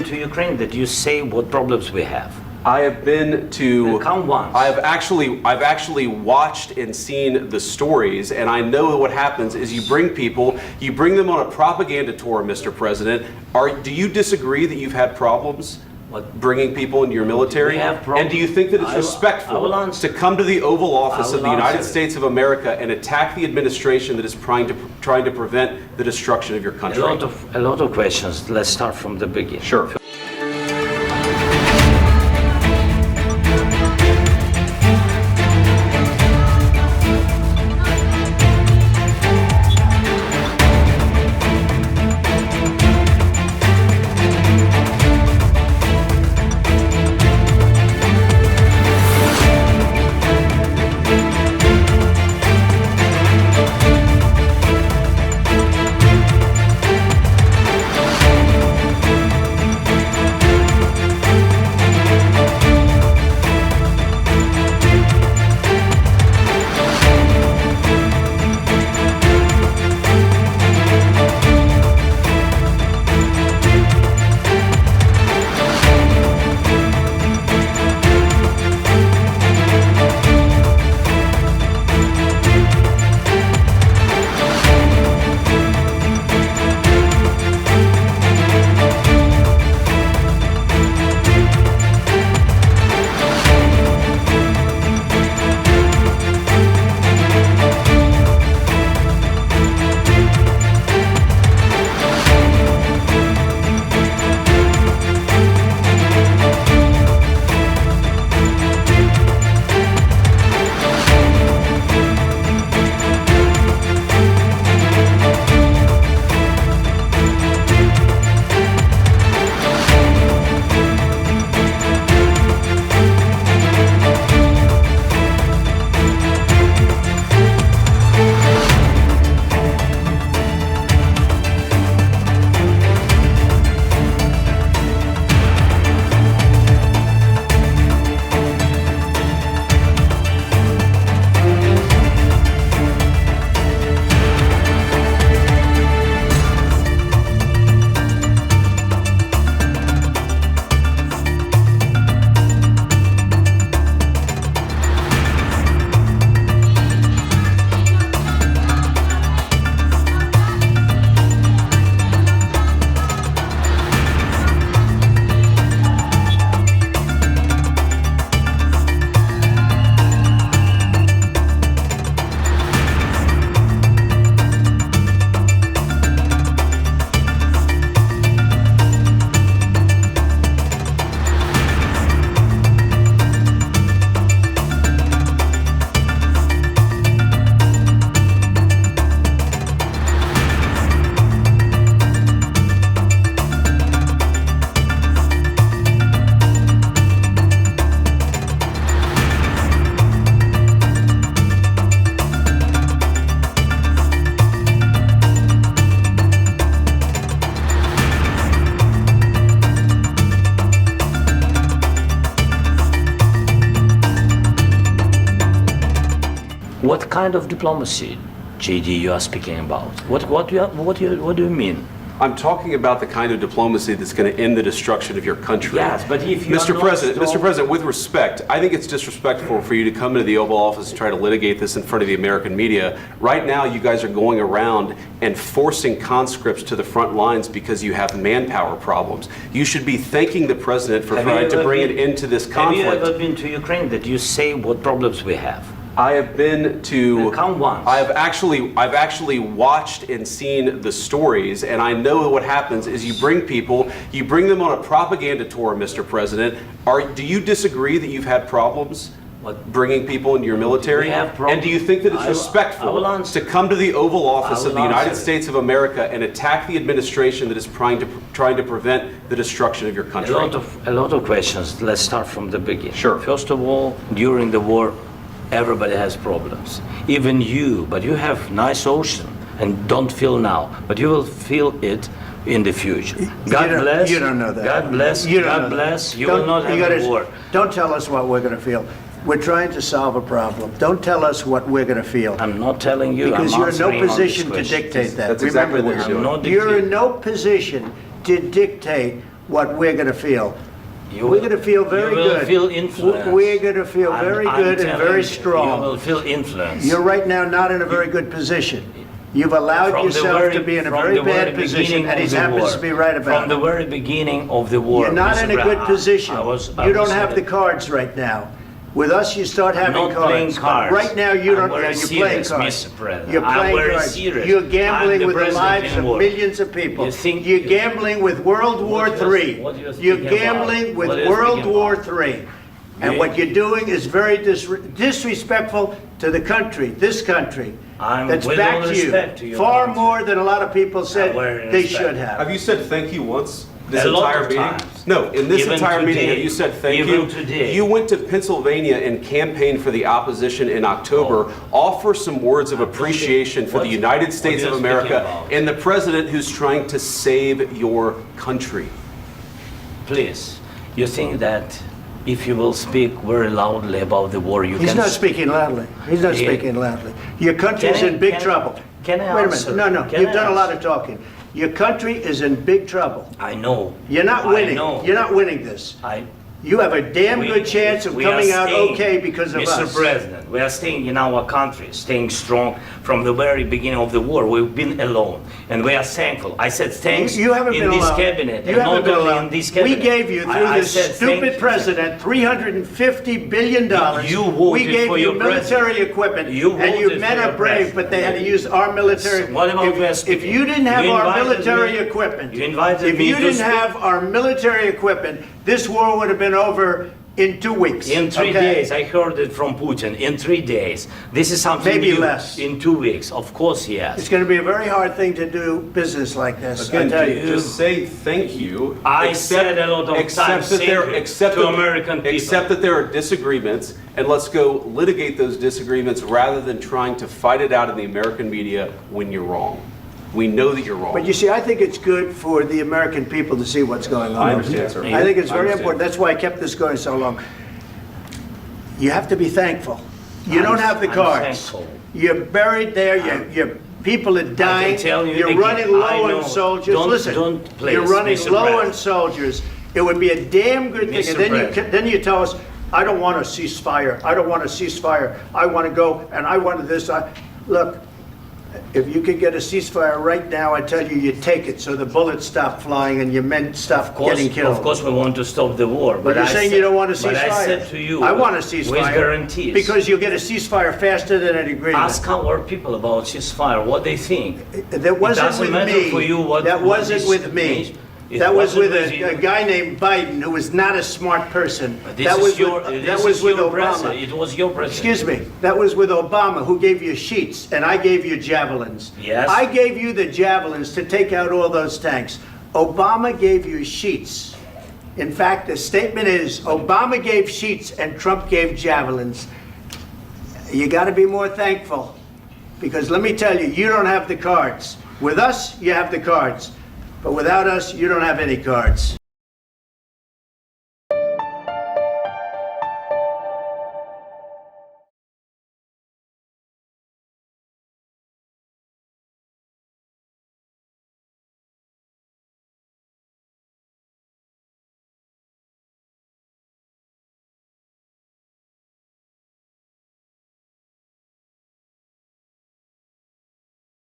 to Ukraine that you say what problems we have. I have been to. Come once. I've actually watched and seen the stories, and I know what happens is you bring people, you bring them on a propaganda tour, Mr. President. Do you disagree that you've had problems bringing people into your military? And do you think that it's respectful to come to the Oval Office of the United States of America and attack the administration that is trying to prevent the destruction of your country? A lot of questions. Let's start from the beginning. Sure. What kind of diplomacy, JD, you are speaking about? What do you mean? I'm talking about the kind of diplomacy that's going to end the destruction of your country. Yes, but if you Mr. President, with respect, I think it's disrespectful for you to come into the Oval Office and try to litigate this in front of the American media. Right now, you guys are going around and forcing conscripts to the front lines because you have manpower problems. You should be thanking the President for trying to bring it into this conflict. Have you ever been to Ukraine that you say what problems we have? I have been to. Come once. I've actually watched and seen the stories, and I know what happens is you bring people, you bring them on a propaganda tour, Mr. President. Do you disagree that you've had problems bringing people into your military? And do you think that it's respectful to come to the Oval Office of the United States of America and attack the administration that is trying to prevent the destruction of your country? A lot of questions. Let's start from the beginning. Sure. First of all, during the war, everybody has problems, even you, but you have nice ocean and don't feel now, but you will feel it in the future. God bless. You don't know that. God bless. God bless. You will not have a war. Don't tell us what we're going to feel. We're trying to solve a problem. Don't tell us what we're going to feel. I'm not telling you. Because you're in no position to dictate that. That's exactly what you're doing. You're in no position to dictate what we're going to feel. You We're will- going to feel very you will good. feel influenced. We're going to feel very I'm good and telling very you, strong. You will feel influence. You're right now not in a very good position. You've allowed From the yourself very- to be in a from very the very bad position, beginning and he of the happens war. to be right about From the it. very beginning of the war. You're not Mr. in a good Brown, position. I You don't was have the cards right now. With us, you start having not playing cards. cards. But right now, you I'm don't. very You're playing serious, cards. Mr. President. You're I'm playing very cards. serious. You're I'm gambling the with the president lives in of war. millions of people. You think- You're gambling with World War What you're- III. what you're You're speaking gambling about? with What you're World speaking War about? III. And You- what you're doing is very disrespectful to the country, this country, I'm that's with all backed respect to you your far country. more than a lot of people said very they respect. should have. Have you said thank you once this A lot entire of meeting? times. No, in this Even entire meeting, today. have you said thank Even you? today. You went to Pennsylvania and campaigned for the opposition in October. Offer some words of appreciation for the What- United States what of you're speaking America about? and the president who's trying to save your country. Please, you think that if you will speak very loudly about the war, you He's can... not speaking loudly. He's not Yeah. speaking loudly. Your country's Can I- in big can- trouble. can I Wait a answer? minute. No, Can you've I done a lot answer? of talking. Your country is in big trouble. I know. You're not I winning. know. You're not winning this. You have a damn We- good chance of we are coming out staying, okay because of Mr. us. President, we are staying in our country, staying strong from the very beginning of the war. We've been alone, and we are thankful. I said thanks You haven't in been this alone. cabinet, You and haven't not been only alone. in this cabinet. We gave you, through I this said thank stupid you. president, $350 billion. You We voted gave for you your military president. equipment, You and you voted men for are your brave, but they had to use our military. What about If West you didn't have You our invited military me- equipment, you invited if me you to didn't speak- have our military equipment, this war would have been over in 2 weeks. In 3 okay? days, I heard it from Putin. In 3 days, this is something Maybe new. less. In 2 weeks, of course, yes. It's going to be a very hard thing to do business like this. I Again, tell you. just say thank you. I said a lot of accept times that thank there, you accept to that- American people. Accept that there are disagreements, and let's go litigate those disagreements rather than trying to fight it out in the American media when you're wrong. We know that you're wrong. But you see, I think it's good for the American people to see what's going on. I understand, sir. I think it's I very understand. important. That's why I kept this going so long. You have to be thankful. You don't have the I'm cards. thankful. You're buried there. Your people are dying. tell you You're again, running I low know. on soldiers. Don't- Listen, don't please, you're running Mr. low President. on soldiers. It would be a damn good thing. Mr. And then President. then you tell us, I don't want a ceasefire. I don't want a ceasefire. I want to go and I want this. Look, if you could get a ceasefire right now, I tell you, you take it so the bullets stop flying and your men stop getting killed. Of course, we want to stop the war. But you're I saying said- you don't want a ceasefire. But I said to you, I want a with ceasefire. guarantees. Because you'll get a ceasefire faster than an agreement. Ask our people about ceasefire, what they think. That wasn't doesn't with matter me. for you what- That what wasn't this with me. means. It That was wasn't with with you. a guy named Biden who was not a smart person. This That is was your, with, this that was is with your Obama. president. It was your president. Excuse me. That was with Obama, who gave you sheets, and I gave you javelins. Yes. I gave you the javelins to take out all those tanks. Obama gave you sheets. In fact, the statement is Obama gave sheets and Trump gave javelins. You got to be more thankful, because let me tell you, you don't have the cards. With us, you have the cards. But without us, you don't have any cards.